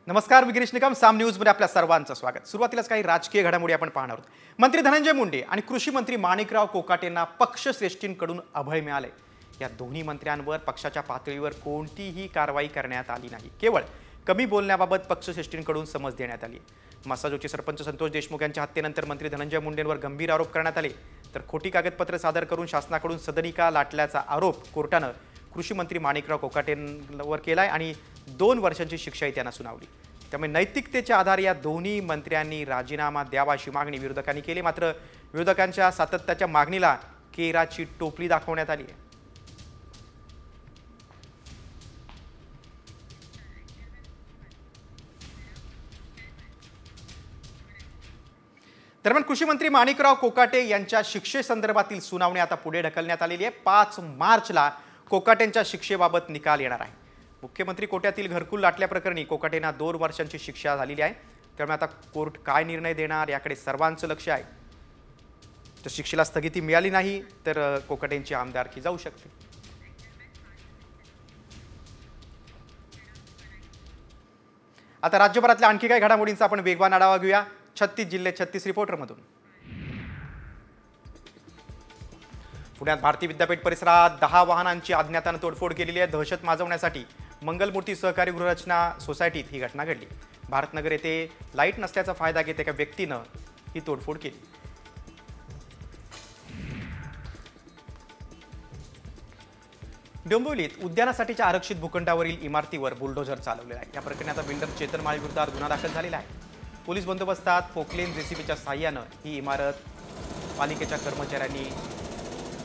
नमस्कार, मी गिरीश निकम. साम न्यूजमध्ये आपल्या सर्वांचं स्वागत. सुरुवातीलाच काही राजकीय घडामोडी आपण पाहणार आहोत. मंत्री धनंजय मुंडे आणि कृषी मंत्री माणिकराव कोकाटेंना पक्षश्रेष्ठींकडून अभय मिळाले. या दोन्ही मंत्र्यांवर पक्षाच्या पातळीवर कोणतीही कारवाई करण्यात आली नाही. केवळ कमी बोलण्याबाबत पक्षश्रेष्ठींकडून समज देण्यात आली. मसाजोगचे सरपंच संतोष देशमुख यांच्या हत्येनंतर मंत्री धनंजय मुंडेंवर गंभीर आरोप करण्यात आले. तर खोटी कागदपत्रे सादर करून शासनाकडून सदनिका लाटल्याचा आरोप कोर्टानं कृषी मंत्री माणिकराव कोकाटेंवर केलाय आणि 2 वर्षांची शिक्षाही त्यांना सुनावली. त्यामुळे नैतिकतेच्या आधारे या दोन्ही मंत्र्यांनी राजीनामा द्यावा अशी मागणी विरोधकांनी केली. मात्र विरोधकांच्या सातत्याच्या मागणीला केराची टोपली दाखवण्यात आली आहे. दरम्यान कृषी मंत्री माणिकराव कोकाटे यांच्या शिक्षेसंदर्भातील सुनावणी आता पुढे ढकलण्यात आलेली आहे. 5 मार्चला कोकाटेंच्या शिक्षेबाबत निकाल येणार आहे. मुख्यमंत्री कोट्यातील घरकुल लाटल्याप्रकरणी कोकाटेंना 2 वर्षांची शिक्षा झालेली आहे. त्यामुळे आता कोर्ट काय निर्णय देणार याकडे सर्वांचं लक्ष आहे. तर शिक्षेला स्थगिती मिळाली नाही तर कोकाटेंची आमदारकी जाऊ शकते. आता राज्यभरातल्या आणखी काही घडामोडींचा आपण वेगवान आढावा घेऊया 36 जिल्हे 36 रिपोर्टरमधून. पुण्यात भारती विद्यापीठ परिसरात 10 वाहनांची अज्ञातानं तोडफोड केलेली आहे. दहशत माजवण्यासाठी मंगलमूर्ती सहकारी गृहरचना सोसायटीत ही घटना घडली. भारतनगर येथे लाईट नसल्याचा फायदा घेत एका व्यक्तीनं ही तोडफोड केली. डोंबिवलीत उद्यानासाठीच्या आरक्षित भूखंडावरील इमारतीवर बुलडोझर चालवलेला आहे. या प्रकरणी आता बिल्डर चेतन माळी विरुद्ध गुन्हा दाखल झालेला आहे. पोलीस बंदोबस्तात पोकलेन जेसीबीच्या साह्यानं ही इमारत पालिकेच्या कर्मचाऱ्यांनी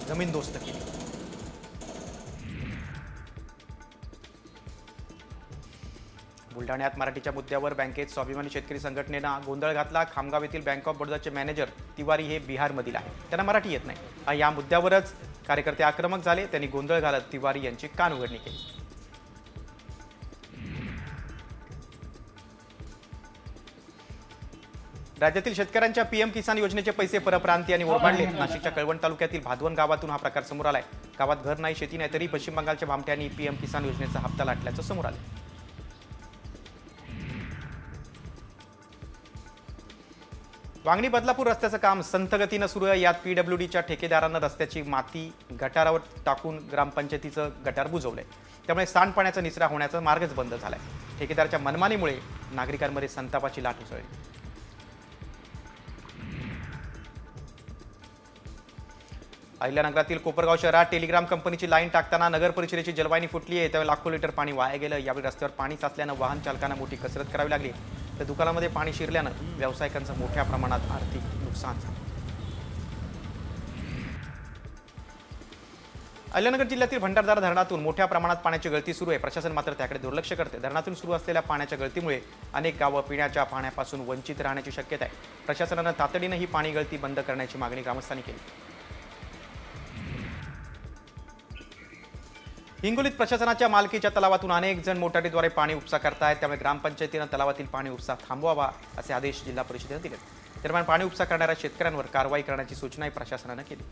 जमीनदोस्त केली. बुलढाण्यात मराठीच्या मुद्द्यावर बँकेत स्वाभिमानी शेतकरी संघटनेनं गोंधळ घातला. खामगाव येथील बँक ऑफ बडोदाचे मॅनेजर तिवारी हे बिहारमधील आहे. त्यांना मराठी येत नाही. या मुद्द्यावरच कार्यकर्ते आक्रमक झाले. त्यांनी गोंधळ घालत तिवारी यांची कानउघडणी केली. राज्यातील शेतकऱ्यांच्या पीएम किसान योजनेचे पैसे परप्रांतीयांनी ओरबाडले. नाशिकच्या कळवण तालुक्यातील भादवन गावातून हा प्रकार समोर आलाय. गावात घर नाही, शेती नाही, तरी पश्चिम बंगालच्या भामट्यांनी पीएम किसान योजनेचा हप्ता लाटल्याचं समोर आलं. वांगणी बदलापूर रस्त्याचं काम संथ गतीनं सुरू आहे. यात पीडब्ल्यूडीच्या ठेकेदारानं रस्त्याची माती गटारावर टाकून ग्रामपंचायतीचं गटार बुजवलंय. त्यामुळे सांडपाण्याचा निचरा होण्याचा मार्गच बंद झालाय. ठेकेदाराच्या मनमानीमुळे नागरिकांमध्ये संतापाची लाट उसळली. अहिल्यानगरातील कोपरगाव शहरात टेलिग्राम कंपनीची लाईन टाकताना नगर परिषदेची जलवाहिनी फुटली आहे. त्यावेळी लाखो लिटर पाणी वाया गेलं. यावेळी रस्त्यावर पाणी साचल्यानं वाहन चालकांना मोठी कसरत करावी लागली. तर दुकानामध्ये पाणी शिरल्यानं व्यावसायिकांचं मोठ्या प्रमाणात आर्थिक नुकसान झालं. अहिल्यानगर जिल्ह्यातील भंडारदरा धरणातून मोठ्या प्रमाणात पाण्याची गळती सुरू आहे. प्रशासन मात्र त्याकडे दुर्लक्ष करते. धरणातून सुरू असलेल्या पाण्याच्या गळतीमुळे अनेक गावं पिण्याच्या पाण्यापासून वंचित राहण्याची शक्यता आहे. प्रशासनानं तातडीनं ही पाणी गळती बंद करण्याची मागणी ग्रामस्थांनी केली. हिंगोलीत प्रशासनाच्या मालकीच्या तलावातून अनेक जण मोटारीद्वारे पाणी उपसा करतायत. त्यामुळे ग्रामपंचायतीनं तलावातील पाणी उपसा थांबवावा असे आदेश जिल्हा परिषदेने दिले. दरम्यान पाणी उपसा करणाऱ्या शेतकऱ्यांवर कारवाई करण्याची सूचनाही प्रशासनानं केली.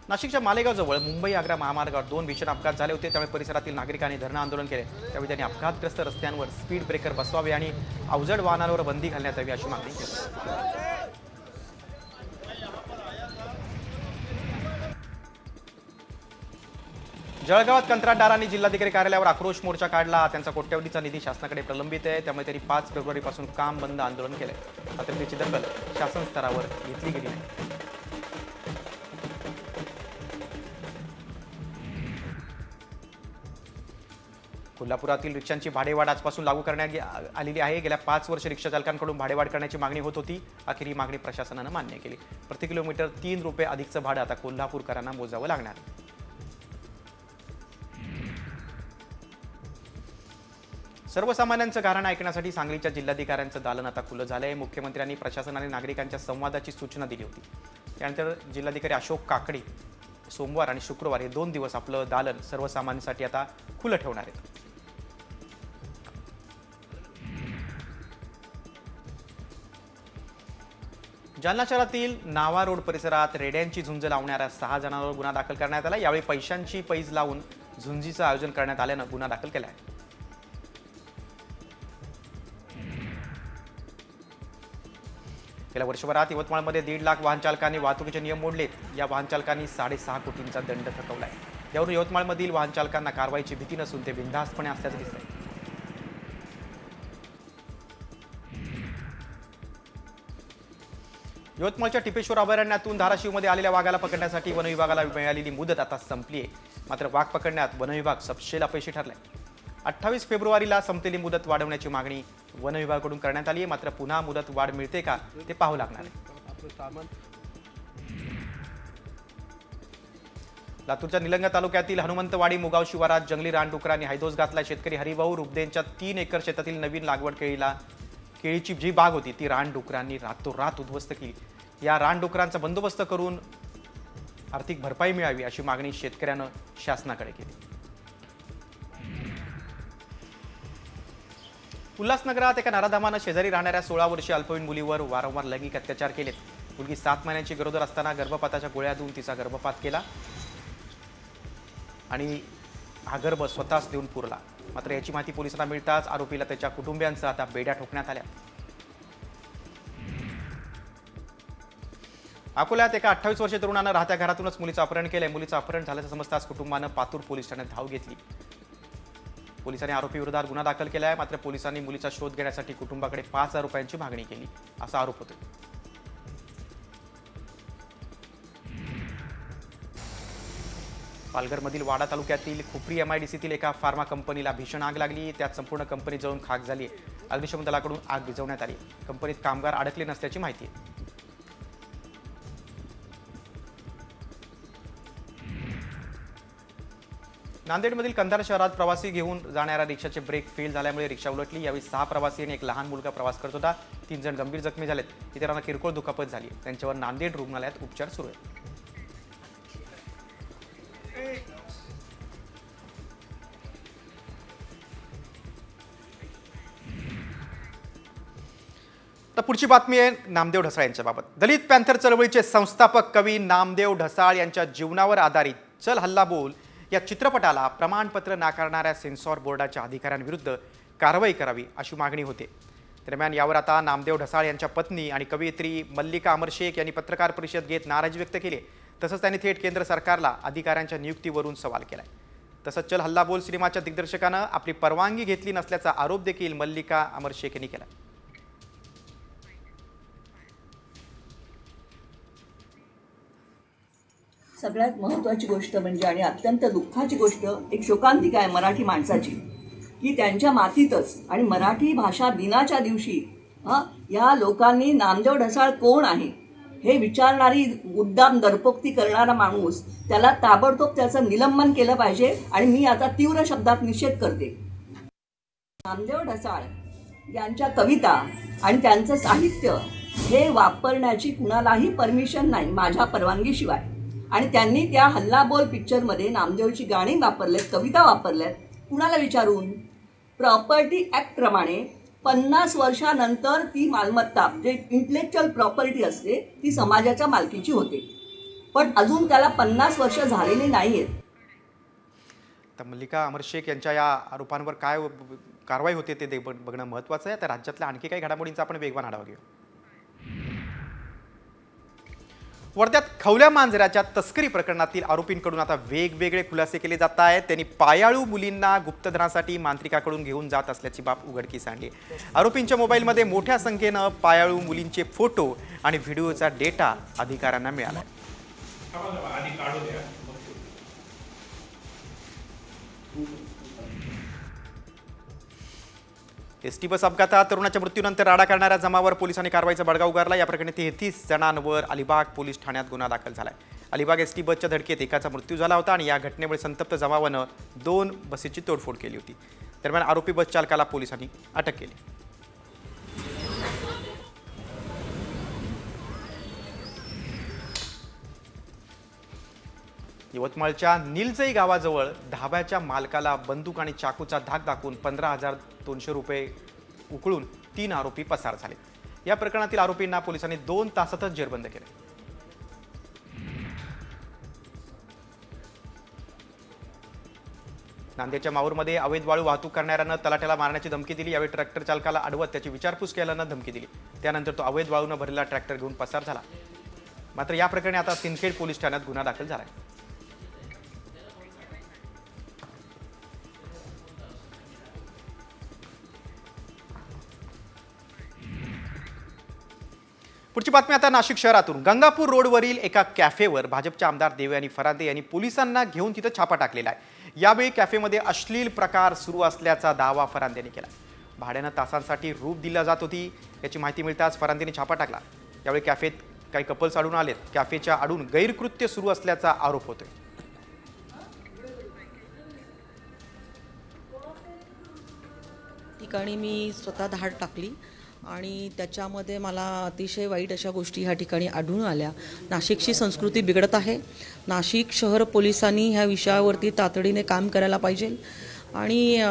नाशिकच्या मालेगावजवळ मुंबई आग्रा महामार्गावर 2 भीषण अपघात झाले होते. त्यामुळे परिसरातील नागरिकांनी धरणं आंदोलन केले. त्यावेळी त्यांनी अपघातग्रस्त रस्त्यांवर स्पीड ब्रेकर बसवावे आणि अवजड वाहनांवर बंदी घालण्यात यावी अशी मागणी केली. जळगावात कंत्राटदारांनी जिल्हाधिकारी कार्यालयावर आक्रोश मोर्चा काढला. त्यांचा कोट्यवधीचा निधी शासनाकडे प्रलंबित आहे. त्यामुळे त्यांनी 5 फेब्रुवारीपासून काम बंद आंदोलन केलंय. मात्र त्याची दखल शासन स्तरावर घेतली गेली नाही. कोल्हापुरातील रिक्षांची भाडेवाढ आजपासून लागू करण्यात आलेली आहे. गेल्या 5 वर्ष रिक्षा चालकांकडून भाडेवाढ करण्याची मागणी होत होती. अखेर ही मागणी प्रशासनानं मान्य केली. प्रति किलोमीटर 3 रुपये अधिकचं भाडं आता कोल्हापूरकरांना मोजावं लागणार. सर्वसामान्यांचं गाऱ्हाण ऐकण्यासाठी सांगलीच्या जिल्हाधिकाऱ्यांचं दालन आता खुलं झालंय. मुख्यमंत्र्यांनी प्रशासनाने नागरिकांच्या संवादाची सूचना दिली होती. त्यानंतर जिल्हाधिकारी अशोक काकडे सोमवार आणि शुक्रवार हे 2 दिवस आपलं दालन सर्वसामान्यांसाठी आता खुलं ठेवणार आहेत. जालना शहरातील नावा रोड परिसरात रेड्यांची झुंज लावणाऱ्या 6 जणांवर गुन्हा दाखल करण्यात आला. यावेळी पैशांची पैज लावून झुंजीचं आयोजन करण्यात आल्यानं गुन्हा दाखल केला आहे. गेल्या वर्षभरात यवतमाळमध्ये 1.5 लाख वाहन चालकांनी वाहतुकीचे नियम मोडलेत. या वाहन चालकांनी 6.5 कोटींचा दंड थकवलाय. यावरून यवतमाळमधील वाहन चालकांना कारवाईची भीती नसून ते बिनधास्तपणे असल्याचं दिसतंय. यवतमाळच्या टिपेश्वर अभयारण्यातून धाराशिवमध्ये आलेल्या वाघाला पकडण्यासाठी वन विभागाला मिळालेली मुदत आता संपली आहे. मात्र वाघ पकडण्यात वन विभाग सपशेल अपयशी ठरलाय. 28 फेब्रुवारीला संपलेली मुदत वाढवण्याची मागणी वन विभागाकडून करण्यात आली आहे. मात्र पुन्हा मुदत वाढ मिळते का ते पाहावं लागणार आहे. लातूरच्या निलंगा तालुक्यातील हनुमंतवाडी मुगाव शिवारात जंगली रानडुकरांनी हैदोस घातला. शेतकरी हरिभाऊ रुबदेंच्या 3 एकर शेतातील नवीन लागवड केळीची जी बाग होती ती रानडुकरांनी रातोरात उद्ध्वस्त केली. या रानडुकरांचा बंदोबस्त करून आर्थिक भरपाई मिळावी अशी मागणी शेतकऱ्यानं शासनाकडे केली. उल्हासनगरात एका नराधमानं शेजारी राहणाऱ्या 16 वर्षीय अल्पवयीन मुलीवर वारंवार लैंगिक अत्याचार केलेत. मुलगी 7 महिन्यांची गरोदर असताना गर्भपाताच्या गोळ्या देऊन तिचा गर्भपात केला आणि हा गर्भ स्वतःच देऊन पुरला. मात्र याची माहिती पोलिसांना मिळताच आरोपीला त्याच्या कुटुंबियांसह आता बेड्या ठोकण्यात आल्या. अकोल्यात एका 28 वर्षीय तरुणानं राहत्या घरातूनच मुलीचं अपहरण केलंय. मुलीचं अपहरण झाल्याचं समजताच कुटुंबानं पातूर पोलीस ठाण्यात धाव घेतली. पोलिसांनी आरोपी विरोधात गुन्हा दाखल केला आहे. मात्र पोलिसांनी मुलीचा शोध घेण्यासाठी कुटुंबाकडे 5,000 रुपयांची मागणी केली असा आरोप होतो. पालघरमधील वाडा तालुक्यातील खुपरी MIDCतील एका फार्मा कंपनीला भीषण आग लागली. त्यात संपूर्ण कंपनी जळून खाक झाली. अग्निशमन दलाकडून आग विझवण्यात आली. कंपनीत कामगार अडकले नसल्याची माहिती आहे. नांदेडमधील कंधार शहरात प्रवासी घेऊन जाणाऱ्या रिक्षाचे ब्रेक फेल झाल्यामुळे रिक्षा उलटली. यावेळी 6 प्रवासी आणि एक लहान मुलगा प्रवास करत होता. 3 जण गंभीर जखमी झालेत. इतरांना किरकोळ दुखापत झाली. त्यांच्यावर नांदेड रुग्णालयात उपचार सुरू आहेत. तर पुढची बातमी आहे नामदेव ढसाळ यांच्याबाबत. दलित पॅंथर चळवळीचे संस्थापक कवी नामदेव ढसाळ यांच्या जीवनावर आधारित चल हल्ला बोल या चित्रपटाला प्रमाणपत्र नाकारणाऱ्या सेन्सॉर बोर्डाच्या अधिकाऱ्यांविरुद्ध कारवाई करावी अशी मागणी होते. दरम्यान यावर आता नामदेव ढसाळ यांच्या पत्नी आणि कवयित्री मल्लिका अमर शेख यांनी पत्रकार परिषद घेत नाराजी व्यक्त केली. तसंच त्यांनी थेट केंद्र सरकारला अधिकाऱ्यांच्या नियुक्तीवरून सवाल केलाय. तसंच चल हल्ला बोल सिनेमाच्या दिग्दर्शकानं आपली परवानगी घेतली नसल्याचा आरोप देखील मल्लिका अमर शेख यांनी केला. सगळ्यात महत्त्वाची गोष्ट म्हणजे आणि अत्यंत दुःखाची गोष्ट एक शोकांतिका आहे मराठी माणसाची की त्यांच्या मातीतच आणि मराठी भाषा दिनाच्या दिवशी या लोकांनी नामदेव ढसाळ कोण आहे हे विचारणारी मुद्दाम दरपोक्ती करणारा माणूस त्याला ताबडतोब त्याचं निलंबन केलं पाहिजे. आणि मी आता तीव्र शब्दात निषेध करते. नामदेव ढसाळ यांच्या कविता आणि त्यांचं साहित्य हे वापरण्याची कुणालाही परमिशन नाही माझ्या परवानगीशिवाय. आणि त्यांनी त्या हल्लाबोल पिक्चरमध्ये नामदेवची गाणी वापरलेत, कविता वापरल्यात. कुणाला विचारून? प्रॉपर्टी ॲक्टप्रमाणे 50 वर्षानंतर ती मालमत्ता जे इंटेलेक्च्युअल प्रॉपर्टी असते ती समाजाच्या मालकीची होते. पण अजून त्याला 50 वर्ष झालेली नाही आहेत. तर मल्लिका अमर शेख यांच्या या आरोपांवर काय कारवाई होते ते बघणं महत्त्वाचं आहे. तर राज्यातल्या आणखी काही घडामोडींचा आपण वेगवान आढावा घेऊ. वर्ध्यात खवल्या मांजराच्या तस्करी प्रकरणातील आरोपींकडून आता वेगवेगळे खुलासे केले जात आहेत. त्यांनी पायाळू मुलींना गुप्तधनासाठी मांत्रिकाकडून घेऊन जात असल्याची बाब उघडकीस आणली. आरोपींच्या मोबाईलमध्ये मोठ्या संख्येनं पायाळू मुलींचे फोटो आणि व्हिडिओचा डेटा अधिकाऱ्यांना मिळाला. एसटी बस अपघातात तरुणाच्या मृत्यूनंतर राडा करणाऱ्या जमावावर पोलिसांनी कारवाईचा बडगा उगारला. या प्रकरणी 33 जणांवर अलिबाग पोलीस ठाण्यात गुन्हा दाखल झालाय. अलिबाग एसटी बसच्या धडकेत एकाचा मृत्यू झाला होता आणि या घटनेमुळे संतप्त जमावानं 2 बसेसची तोडफोड केली होती. दरम्यान आरोपी बस चालकाला पोलिसांनी अटक केली. यवतमाळच्या निलजई गावाजवळ धाब्याच्या मालकाला बंदूक आणि चाकूचा धाक दाखवून 15,200 रुपये उकळून 3 आरोपी पसार झाले. या प्रकरणातील आरोपींना पोलिसांनी 2 तासातच जेरबंद केले. नांदेडच्या माहूरमध्ये अवैध वाळू वाहतूक करणाऱ्यानं तलाठ्याला मारण्याची धमकी दिली। यावेळी ट्रॅक्टर चालकाला अडवत त्याची विचारपूस केल्यानं धमकी दिली। त्यानंतर तो अवैध वाळूनं भरलेला ट्रॅक्टर घेऊन पसार झाला। मात्र या प्रकरणी आता सिंदखेड पोलीस ठाण्यात गुन्हा दाखल झाला आहे। पुढची बातमी आता नाशिक शहरातून। गंगापूर रोडवरील एका कॅफेवर भाजपचे आमदार देवयानी फरांदे यांनी पोलिसांना घेऊन तिथं छापा टाकलेला आहे। यावेळी कॅफेमध्ये अश्लील प्रकार सुरू असल्याचा दावा फरांदे यांनी केला। भाड्यानं तासांसाठी रूप दिला जात होती याची माहिती मिळताच फरांदेंनी छापा टाकला। यावेळी कॅफेत काही कपल्स आढळून आलेत। कॅफेच्या आडून गैरकृत्य सुरू असल्याचा आरोप होतोय। ठिकाणी मी स्वतः धाड टाकली आणि त्याच्यामध्ये मला अतिशय वाईट अशा गोष्टी ह्या ठिकाणी आढळून आल्या। नाशिकची संस्कृती बिघडत आहे। नाशिक शहर पोलिसांनी ह्या विषयावरती तातडीने काम करायला पाहिजे आणि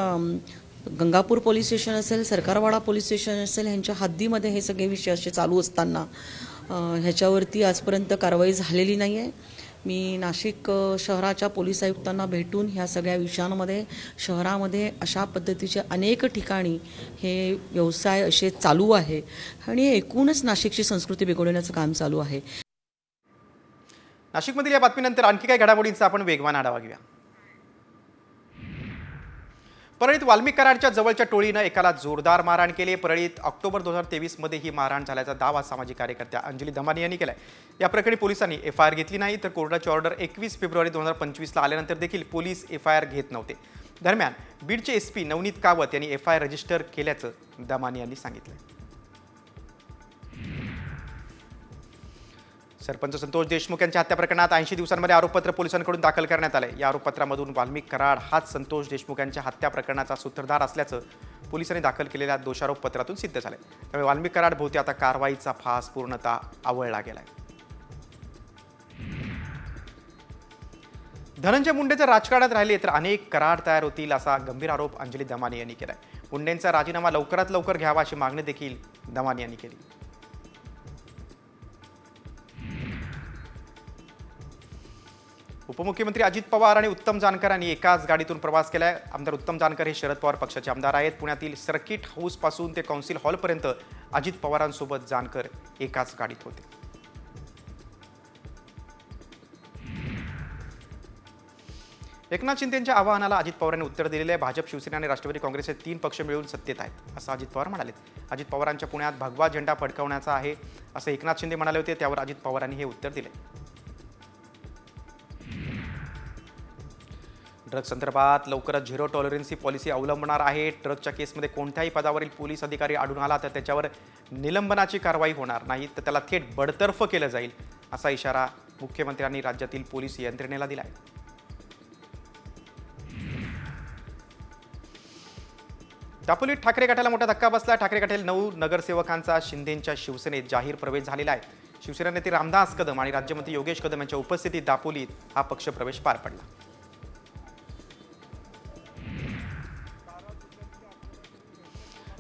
गंगापूर पोलीस स्टेशन असेल, सरकारवाडा पोलीस स्टेशन असेल, ह्यांच्या हद्दीमध्ये हे सगळे विषय असे चालू असताना ह्याच्यावरती आजपर्यंत कारवाई झालेली नाही आहे। मी नाशिक शहराच्या पोलीस आयुक्तांना भेटून ह्या सगळ्या विषयांमध्ये शहरामध्ये अशा पद्धतीचे अनेक ठिकाणी हे व्यवसाय असे चालू आहे आणि एकूणच नाशिकची संस्कृती बिघडवण्याचं काम चालू आहे। नाशिकमधील या बातमीनंतर आणखी काही घडामोडींचा आपण वेगवान आढावा घेऊया। परळीत वाल्मिक कराडच्या जवळच्या टोळीनं एकाला जोरदार मारहाण केली। परळीत ऑक्टोबर 2023 मध्ये ही मारहाण झाल्याचा दावा सामाजिक कार्यकर्त्या अंजली दमानी यांनी केलाय। या प्रकरणी पोलिसांनी एफआयआर घेतली नाही, तर कोर्टाची ऑर्डर 21 फेब्रुवारी 2025 ला आल्यानंतर देखील पोलीस एफआयआर घेत नव्हते। दरम्यान बीडचे एसपी नवनीत कावत यांनी एफआयआर रजिस्टर केल्याचं दमानी यांनी सांगितलं। सरपंच संतोष देशमुख यांच्या हत्या प्रकरणात 80 दिवसांमध्ये आरोपपत्र पोलिसांकडून दाखल करण्यात आले। या आरोपपत्रामधून वाल्मिक कराड हाच संतोष देशमुख यांच्या हत्या प्रकरणाचा सूत्रधार असल्याचं पोलिसांनी दाखल केलेल्या दोषारोपपत्रातून सिद्ध झाले। त्यामुळे वाल्मिक कराड भोवती आता कारवाईचा फास पूर्णतः आवळला गेलाय। धनंजय मुंडे जर राजकारणात राहिले तर अनेक करार तयार होतील असा गंभीर आरोप अंजली दमानी यांनी केलाय। मुंडेंचा राजीनामा लवकरात लवकर घ्यावा अशी मागणी देखील दमानी यांनी केली। उपमुख्यमंत्री अजित पवार आणि उत्तम जानकर यांनी एकाच गाडीतून प्रवास केलाय। आमदार उत्तम जानकर हे शरद पवार पक्षाचे आमदार आहेत। पुण्यातील सर्किट हाऊस पासून ते कौन्सिल हॉलपर्यंत अजित पवारांसोबत जानकर एकाच गाडीत होते। एकनाथ शिंदेंच्या आवाहनाला अजित पवारांनी उत्तर दिलेले आहे। भाजप, शिवसेना आणि राष्ट्रवादी काँग्रेस हे 3 पक्ष मिळून सत्तेत आहेत असं अजित पवार म्हणाले। अजित पवारांच्या पुण्यात भगवा झेंडा फडकवण्याचा आहे असं एकनाथ शिंदे म्हणाले होते, त्यावर अजित पवारांनी हे उत्तर दिले। ड्रग्ज संदर्भात लवकरच झिरो टॉलरन्सी पॉलिसी अवलंबणार आहे। ड्रग्जच्या केसमध्ये कोणत्याही पदावरील पोलीस अधिकारी आढळून आला तर त्याच्यावर निलंबनाची कारवाई होणार नाही, तर त्याला थेट बडतर्फ केलं जाईल असा इशारा मुख्यमंत्र्यांनी राज्यातील पोलीस यंत्रणेला दिला आहे। दापोलीत ठाकरे गटाला मोठा धक्का बसला। ठाकरे गटातील 9 नगरसेवकांचा शिंदेंच्या शिवसेनेत जाहीर प्रवेश झालेला आहे। शिवसेना नेते रामदास कदम आणि राज्यमंत्री योगेश कदम यांच्या उपस्थितीत दापोलीत हा पक्षप्रवेश पार पडला।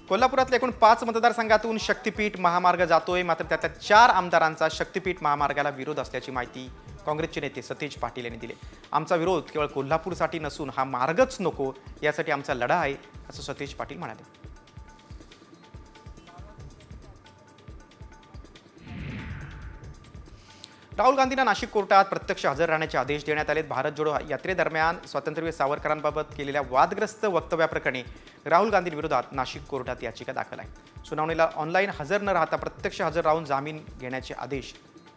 कोल्हापुरातल्या एकूण 5 मतदारसंघातून शक्तीपीठ महामार्ग जातोय, मात्र त्यातल्या 4 आमदारांचा शक्तीपीठ महामार्गाला विरोध असल्याची माहिती काँग्रेसचे नेते सतेज पाटील यांनी दिली। आमचा विरोध केवळ कोल्हापूरसाठी नसून हा मार्गच नको यासाठी आमचा लढा आहे असं सतेज पाटील म्हणाले। राहुल गांधींना नाशिक कोर्टात प्रत्यक्ष हजर राहण्याचे आदेश देण्यात आले। भारत जोडो यात्रेदरम्यान स्वातंत्र्यवीर सावरकरांबाबत केलेल्या वादग्रस्त वक्तव्याप्रकरणी राहुल गांधींविरोधात नाशिक कोर्टात याचिका दाखल आहे। सुनावणीला ऑनलाईन हजर न राहता प्रत्यक्ष हजर राहून जामीन घेण्याचे आदेश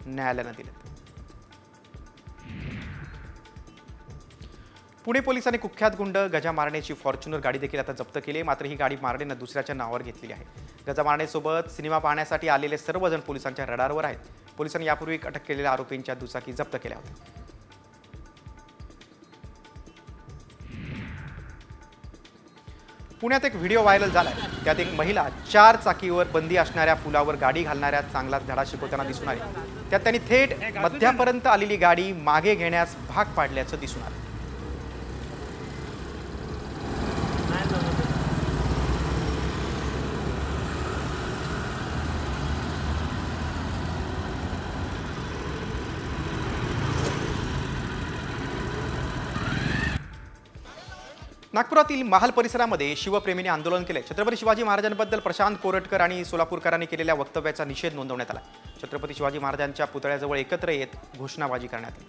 न्यायालयानं दिले। पुणे पोलिसांनी कुख्यात गुंड गजा मारण्याची फॉर्च्युनर गाडी देखील आता जप्त केली, मात्र ही गाडी मारण्यानं दुसऱ्याच्या नावावर घेतलेली आहे। गजा मारण्यासोबत सिनेमा पाहण्यासाठी आलेले सर्वजण पोलिसांच्या रडारवर आहेत। पोलिसांनी यापूर्वी अटक केलेल्या आरोपींच्या दुचाकी जप्त केल्या होत्या। पुण्यात एक व्हिडिओ व्हायरल झालाय, त्यात एक महिला 4 चाकीवर बंदी असणाऱ्या पुलावर गाडी घालणाऱ्या चांगलाच धडा शिकवताना दिसून आली। त्यात त्यांनी थेट मध्यापर्यंत आलेली गाडी मागे घेण्यास भाग पाडल्याचं दिसून आलं। नागपुरातील महाल परिसरामध्ये शिवप्रेमींनी आंदोलन केले. छत्रपती शिवाजी महाराजांबद्दल प्रशांत कोरटकर आणि सोलापूरकरांनी केलेल्या वक्तव्याचा निषेध नोंदवण्यात आला. छत्रपती शिवाजी महाराजांच्या पुतळ्याजवळ एकत्र येत घोषणाबाजी करण्यात आली.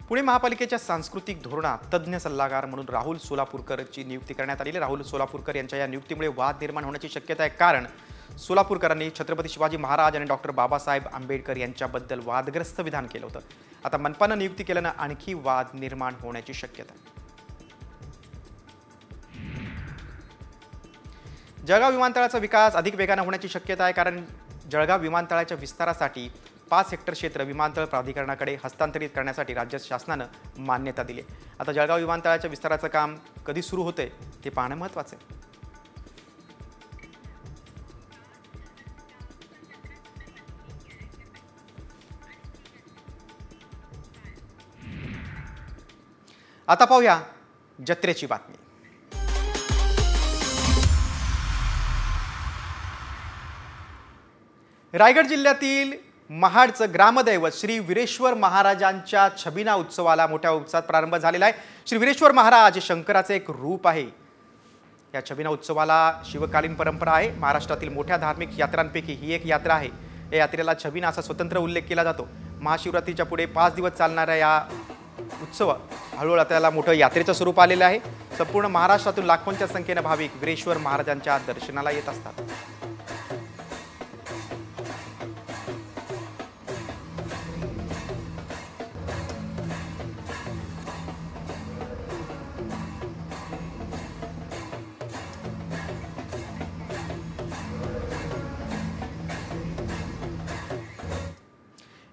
पुणे महापालिकेच्या सांस्कृतिक धोरणात तज्ज्ञ सल्लागार म्हणून राहुल सोलापूरकरची नियुक्ती करण्यात आली. राहुल सोलापूरकर यांच्या या नियुक्तीमुळे वाद निर्माण होण्याची शक्यता आहे, कारण सोलापूरकरांनी छत्रपती शिवाजी महाराज आणि डॉक्टर बाबासाहेब आंबेडकर यांच्याबद्दल वादग्रस्त विधान केलं होतं. आता मनपानं नियुक्ती केल्यानं आणखी वाद निर्माण होण्याची शक्यता आहे. जळगाव विमानतळाचा विकास अधिक वेगानं होण्याची शक्यता आहे, कारण जळगाव विमानतळाच्या विस्तारासाठी 5 हेक्टर क्षेत्र विमानतळ प्राधिकरणाकडे हस्तांतरित करण्यासाठी राज्य शासनानं मान्यता दिली. आता जळगाव विमानतळाच्या विस्ताराचं काम कधी सुरू होते ते पाहणं महत्त्वाचं आहे. आता पाहूया जत्रेची बातमी. रायगड जिल्ह्यातील महाडचं ग्रामदैवत श्री वीरेश्वर महाराजांच्या छबिना उत्सवाला मोठ्या उत्साहात प्रारंभ झालेला आहे. श्री वीरेश्वर महाराज हे शंकराचे एक रूप आहे. या छबिना उत्सवाला शिवकालीन परंपरा आहे. महाराष्ट्रातील मोठ्या धार्मिक यात्रांपैकी ही एक यात्रा आहे. या यात्रेला छबिना असा स्वतंत्र उल्लेख केला जातो. महाशिवरात्रीच्या पुढे 5 दिवस चालणाऱ्या या उत्सव हळूहळू त्याला मोठं यात्रेचं स्वरूप आलेलं आहे. संपूर्ण महाराष्ट्रातून लाखोंच्या संख्येनं भाविक वीरेश्वर महाराजांच्या दर्शनाला येत असतात.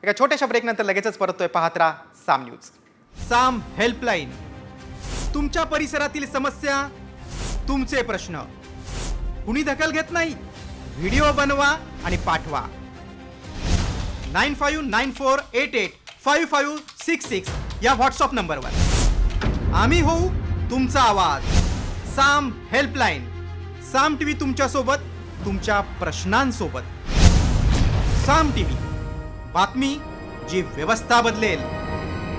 एका छोट्याशा ब्रेकनंतर लगेचच परततोय. पाहत राहा साम न्यूज. साम हेल्पलाईन. तुमच्या परिसरातील समस्या, तुमचे प्रश्न कुणी दखल घेत नाही. व्हिडिओ बनवा आणि पाठवा 9594885566 या व्हॉट्सअप नंबरवर. आम्ही होऊ तुमचा आवाज. साम हेल्पलाईन. साम टीव्ही तुमच्यासोबत, तुमच्या प्रश्नांसोबत. साम टीव्ही, बातमी जी व्यवस्था बदलेल.